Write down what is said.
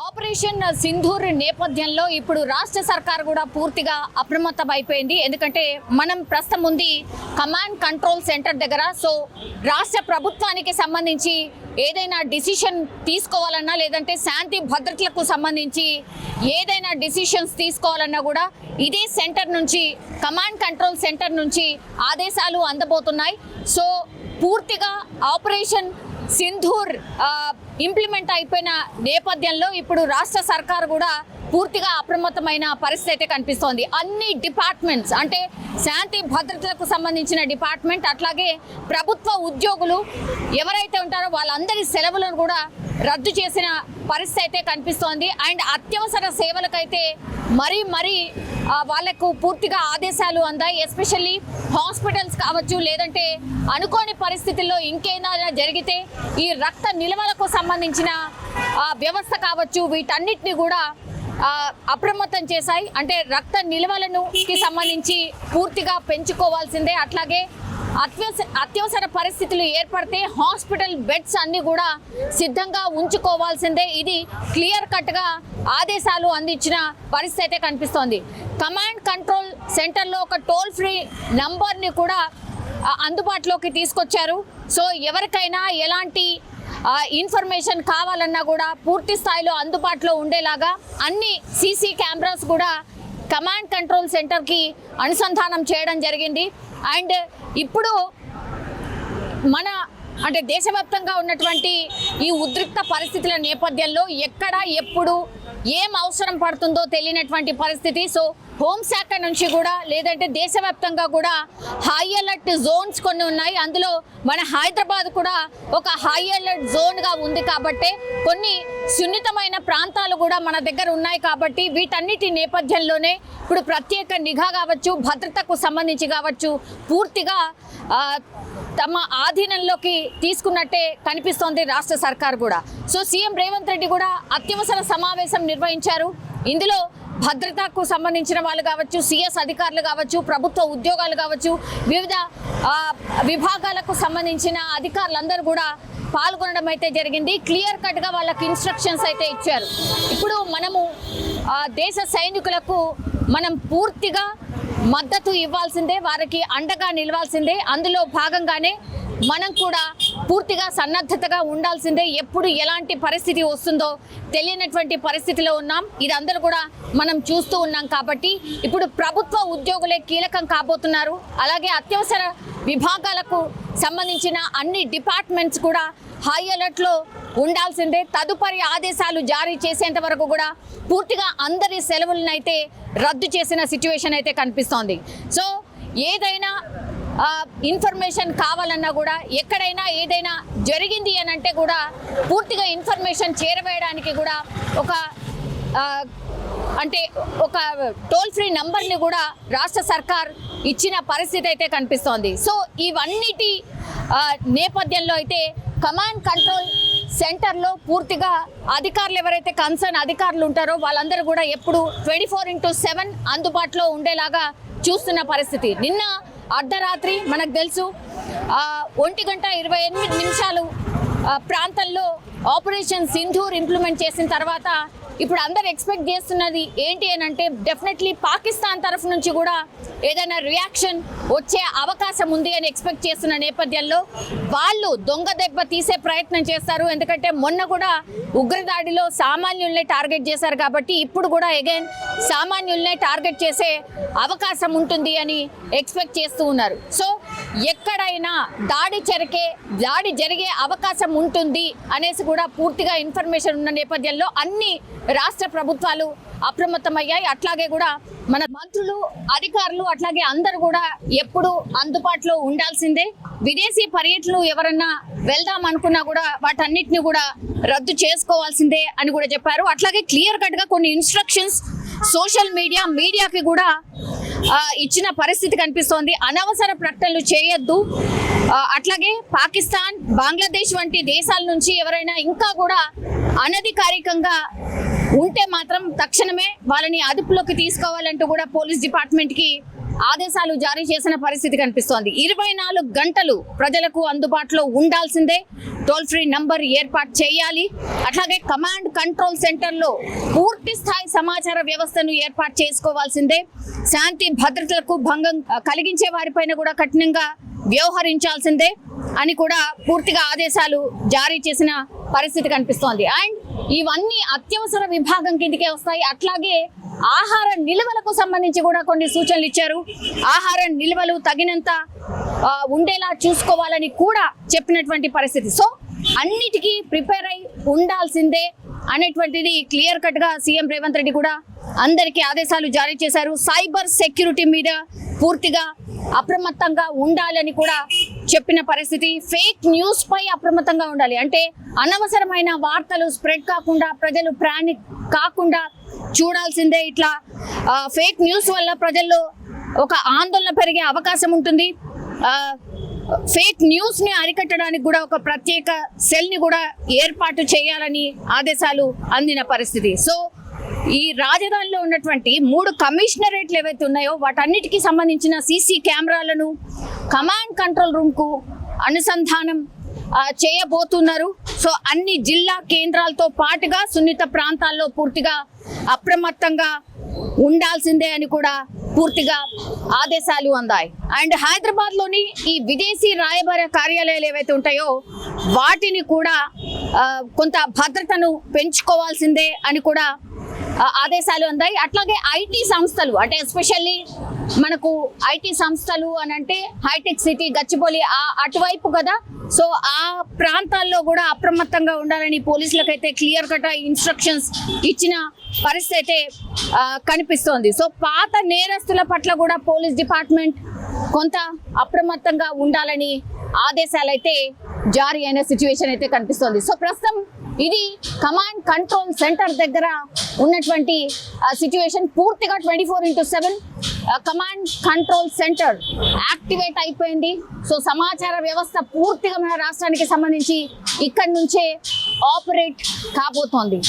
Operation Sindoor నేపథ్యంలో ఇప్పుడు రాష్ట్ర సర్కార్ కూడా పూర్తిగా అప్రమత్తం అయిపోయింది. ఎందుకంటే మనం ప్రస్తుతం ఉంది కమాండ్ కంట్రోల్ సెంటర్ దగ్గర. సో రాష్ట్ర ప్రభుత్వానికి సంబంధించి ఏదైనా డిసిషన్ తీసుకోవాలన్నా లేదంటే శాంతి భద్రతలకు సంబంధించి ఏదైనా డిసిషన్స్ తీసుకోవాలన్నా కూడా ఇదే సెంటర్ నుంచి కమాండ్ కంట్రోల్ సెంటర్ నుంచి ఆదేశాలు అందబోతున్నాయి. సో పూర్తిగా ఆపరేషన్ సింధూర్ ఇంప్లిమెంట్ అయిపోయిన నేపథ్యంలో ఇప్పుడు రాష్ట్ర సర్కార్ కూడా పూర్తిగా అప్రమత్తమైన పరిస్థితి అయితే కనిపిస్తోంది. అన్ని డిపార్ట్మెంట్స్ అంటే శాంతి భద్రతలకు సంబంధించిన డిపార్ట్మెంట్ అట్లాగే ప్రభుత్వ ఉద్యోగులు ఎవరైతే ఉంటారో వాళ్ళందరి సెలవులను కూడా రద్దు చేసిన పరిస్థితి అయితే కనిపిస్తోంది. అండ్ అత్యవసర సేవలకైతే మరీ వాళ్లకు పూర్తిగా ఆదేశాలు అందాయి. ఎస్పెషల్లీ హాస్పిటల్స్ కావచ్చు లేదంటే అనుకోని పరిస్థితుల్లో ఇంకేదైనా జరిగితే ఈ రక్త నిల్వలకు సంబంధించిన వ్యవస్థ కావచ్చు వీటన్నిటిని కూడా అప్రమత్తం చేశాయి. అంటే రక్త నిల్వలను సంబంధించి పూర్తిగా పెంచుకోవాల్సిందే. అట్లాగే అత్యవసర పరిస్థితులు ఏర్పడితే హాస్పిటల్ బెడ్స్ అన్ని కూడా సిద్ధంగా ఉంచుకోవాల్సిందే. ఇది క్లియర్ కట్గా ఆదేశాలు అందించిన పరిస్థితి అయితే కనిపిస్తోంది. కమాండ్ కంట్రోల్ సెంటర్లో ఒక టోల్ ఫ్రీ నంబర్ని కూడా అందుబాటులోకి తీసుకొచ్చారు. సో ఎవరికైనా ఎలాంటి ఇన్ఫర్మేషన్ కావాలన్నా కూడా పూర్తి స్థాయిలో అందుబాటులో ఉండేలాగా అన్ని సీసీ కెమెరాస్ కూడా కమాండ్ కంట్రోల్ సెంటర్కి అనుసంధానం చేయడం జరిగింది. అండ్ ఇప్పుడు అంటే దేశవ్యాప్తంగా ఉన్నటువంటి ఈ ఉద్రిక్త పరిస్థితుల నేపథ్యంలో ఎక్కడ ఎప్పుడు ఏం అవసరం పడుతుందో తెలియనటువంటి పరిస్థితి. సో హోంశాఖ నుంచి కూడా లేదంటే దేశవ్యాప్తంగా కూడా హై అలర్ట్ జోన్స్ కొన్ని ఉన్నాయి. అందులో మన హైదరాబాద్ కూడా ఒక హై అలర్ట్ జోన్గా ఉంది. కాబట్టి కొన్ని సున్నితమైన ప్రాంతాలు కూడా మన దగ్గర ఉన్నాయి. కాబట్టి వీటన్నిటి నేపథ్యంలోనే ఇప్పుడు ప్రత్యేక నిఘా కావచ్చు భద్రతకు సంబంధించి కావచ్చు పూర్తిగా తమ ఆధీనంలోకి తీసుకున్నట్టే కనిపిస్తోంది రాష్ట్ర సర్కార్ కూడా. సో సీఎం రేవంత్ రెడ్డి కూడా అత్యవసర సమావేశం నిర్వహించారు. ఇందులో భద్రతకు సంబంధించిన వాళ్ళు కావచ్చు సిఎస్ అధికారులు కావచ్చు ప్రభుత్వ ఉద్యోగాలు కావచ్చు వివిధ విభాగాలకు సంబంధించిన అధికారులందరూ కూడా పాల్గొనడం అయితే జరిగింది. క్లియర్ కట్గా వాళ్ళకి ఇన్స్ట్రక్షన్స్ అయితే ఇచ్చారు. ఇప్పుడు మనము దేశ సైనికులకు మనం పూర్తిగా మద్దతు ఇవ్వాల్సిందే, వారికి అండగా నిలవాల్సిందే. అందులో భాగంగానే మనం కూడా పూర్తిగా సన్నద్ధతగా ఉండాల్సిందే. ఎప్పుడు ఎలాంటి పరిస్థితి వస్తుందో తెలియనటువంటి పరిస్థితిలో ఉన్నాం. ఇదందరూ కూడా మనం చూస్తూ ఉన్నాం. కాబట్టి ఇప్పుడు ప్రభుత్వ ఉద్యోగులే కీలకం కాబోతున్నారు. అలాగే అత్యవసర విభాగాలకు సంబంధించిన అన్ని డిపార్ట్మెంట్స్ కూడా హై అలర్ట్లో ఉండాల్సిందే. తదుపరి ఆదేశాలు జారీ చేసేంత వరకు కూడా పూర్తిగా అందరి సెలవులను అయితే రద్దు చేసిన సిచ్యువేషన్ అయితే కనిపిస్తోంది. సో ఏదైనా ఇన్ఫర్మేషన్ కావాలన్నా కూడా ఎక్కడైనా ఏదైనా జరిగింది అని అంటే కూడా పూర్తిగా ఇన్ఫర్మేషన్ చేరవేయడానికి కూడా ఒక టోల్ ఫ్రీ నంబర్ని కూడా రాష్ట్ర సర్కార్ ఇచ్చిన పరిస్థితి అయితే కనిపిస్తోంది. సో ఇవన్నిటి నేపథ్యంలో అయితే కమాండ్ కంట్రోల్ సెంటర్లో పూర్తిగా అధికారులు ఎవరైతే కన్సర్న్ అధికారులు ఉంటారో వాళ్ళందరూ కూడా ఎప్పుడు 24/7 అందుబాటులో ఉండేలాగా చూస్తున్న పరిస్థితి. నిన్న అర్ధరాత్రి మనకు తెలుసు 1:28 ప్రాంతంలో ఆపరేషన్ సింధూర్ ఇంప్లిమెంట్ చేసిన తర్వాత ఇప్పుడు అందరు ఎక్స్పెక్ట్ చేస్తున్నది ఏంటి అని అంటే డెఫినెట్లీ పాకిస్తాన్ తరఫు నుంచి కూడా ఏదైనా రియాక్షన్ వచ్చే అవకాశం ఉంది అని ఎక్స్పెక్ట్ చేస్తున్న నేపథ్యంలో వాళ్ళు దొంగ దెబ్బ తీసే ప్రయత్నం చేస్తారు. ఎందుకంటే మొన్న కూడా ఉగ్రదాడిలో సామాన్యుల్నే టార్గెట్ చేశారు. కాబట్టి ఇప్పుడు కూడా అగైన్ సామాన్యుల్నే టార్గెట్ చేసే అవకాశం ఉంటుంది అని ఎక్స్పెక్ట్ చేస్తూ ఉన్నారు. సో ఎక్కడైనా దాడి జరిగే అవకాశం ఉంటుంది అనేసి కూడా పూర్తిగా ఇన్ఫర్మేషన్ ఉన్న నేపథ్యంలో అన్ని రాష్ట్ర ప్రభుత్వాలు అప్రమత్తమయ్యాయి. అట్లాగే కూడా మన మంత్రులు అధికారులు అట్లాగే అందరూ కూడా ఎప్పుడు అందుబాటులో ఉండాల్సిందే. విదేశీ పర్యటనలు ఎవరన్నా వెళ్దాం అనుకున్నా కూడా వాటన్నిటిని కూడా రద్దు చేసుకోవాల్సిందే అని కూడా చెప్పారు. అట్లాగే క్లియర్ కట్గా కొన్ని ఇన్స్ట్రక్షన్స్ సోషల్ మీడియాకి కూడా ఇచ్చిన పరిస్థితి కనిపిస్తోంది. అనవసర ప్రకటనలు చేయొద్దు. అట్లాగే పాకిస్తాన్ బంగ్లాదేశ్ వంటి దేశాల నుంచి ఎవరైనా ఇంకా కూడా అనధికారికంగా ఉంటే మాత్రం తక్షణమే వాళ్ళని అదుపులోకి తీసుకోవాలంటూ కూడా పోలీస్ డిపార్ట్మెంట్కి ఆదేశాలు జారీ చేసిన పరిస్థితి కనిపిస్తోంది. 24 గంటలు ప్రజలకు అందుబాటులో ఉండాల్సిందే, టోల్ ఫ్రీ నంబర్ ఏర్పాటు చేయాలి. అట్లాగే కమాండ్ కంట్రోల్ సెంటర్లో పూర్తి స్థాయి సమాచార వ్యవస్థను ఏర్పాటు చేసుకోవాల్సిందే. శాంతి భద్రతలకు భంగం కలిగించే వారిపైన కూడా కఠినంగా వ్యవహరించాల్సిందే అని కూడా పూర్తిగా ఆదేశాలు జారీ చేసిన పరిస్థితి కనిపిస్తోంది. అండ్ ఇవన్నీ అత్యవసర విభాగం కిందకే వస్తాయి. అట్లాగే ఆహార నిల్వలకు సంబంధించి కూడా కొన్ని సూచనలు ఇచ్చారు. ఆహార నిల్వలు తగినంత ఉండేలా చూసుకోవాలని కూడా చెప్పినటువంటి పరిస్థితి. సో అన్నిటికీ ప్రిపేర్ అయి ఉండాల్సిందే అనేటువంటిది క్లియర్ కట్ గా సీఎం రేవంత్ రెడ్డి కూడా అందరికీ ఆదేశాలు జారీ చేశారు. సైబర్ సెక్యూరిటీ మీద పూర్తిగా అప్రమత్తంగా ఉండాలని కూడా చెప్పిన పరిస్థితి. ఫేక్ న్యూస్ పై అప్రమత్తంగా ఉండాలి. అంటే అనవసరమైన వార్తలు స్ప్రెడ్ కాకుండా, ప్రజలు ప్రానిక్ కాకుండా చూడాల్సిందే. ఇట్లా ఫేక్ న్యూస్ వల్ల ప్రజల్లో ఒక ఆందోళన పెరిగే అవకాశం ఉంటుంది. ఫేక్ న్యూస్ ని అరికట్టడానికి కూడా ఒక ప్రత్యేక సెల్ ని కూడా ఏర్పాటు చేయాలని ఆదేశాలు అందిన పరిస్థితి. సో ఈ రాజధానిలో ఉన్నటువంటి 3 కమిషనరేట్లు ఏవైతే ఉన్నాయో వాటన్నిటికీ సంబంధించిన సీసీ కెమెరాలను కమాండ్ కంట్రోల్ రూమ్ కు అనుసంధానం చేయబోతున్నారు. సో అన్ని జిల్లా కేంద్రాలతో పాటుగా సున్నిత ప్రాంతాల్లో పూర్తిగా అప్రమత్తంగా ఉండాల్సిందే అని కూడా పూర్తిగా ఆదేశాలు అందాయి. అండ్ హైదరాబాద్ లోని ఈ విదేశీ రాయబార కార్యాలయాలు ఏవైతే ఉంటాయో వాటిని కూడా కొంత భద్రతను పెంచుకోవాల్సిందే అని కూడా ఆదేశాలు అందాయి. అట్లాగే ఐటీ సంస్థలు, అంటే ఎస్పెషల్లీ మనకు ఐటీ సంస్థలు అని అంటే హైటెక్ సిటీ, గచ్చిబౌలి అటువైపు కదా. సో ఆ ప్రాంతాల్లో కూడా అప్రమత్తంగా ఉండాలని పోలీసులకైతే క్లియర్ కట్ ఇన్స్ట్రక్షన్స్ ఇచ్చిన పరిస్థితి అయితే కనిపిస్తోంది. సో పాత నేరస్తుల పట్ల కూడా పోలీస్ డిపార్ట్మెంట్ కొంత అప్రమత్తంగా ఉండాలని ఆదేశాలు అయితే జారీ అయిన సిచ్యువేషన్ అయితే కనిపిస్తోంది. సో ప్రస్తుతం ఇది కమాండ్ కంట్రోల్ సెంటర్ దగ్గర ఉన్నటువంటి సిచ్యువేషన్. పూర్తిగా 24/7 కమాండ్ కంట్రోల్ సెంటర్ యాక్టివేట్ అయిపోయింది. సో సమాచార వ్యవస్థ పూర్తిగా మన రాష్ట్రానికి సంబంధించి ఇక్కడి నుంచే ఆపరేట్ కాబోతోంది.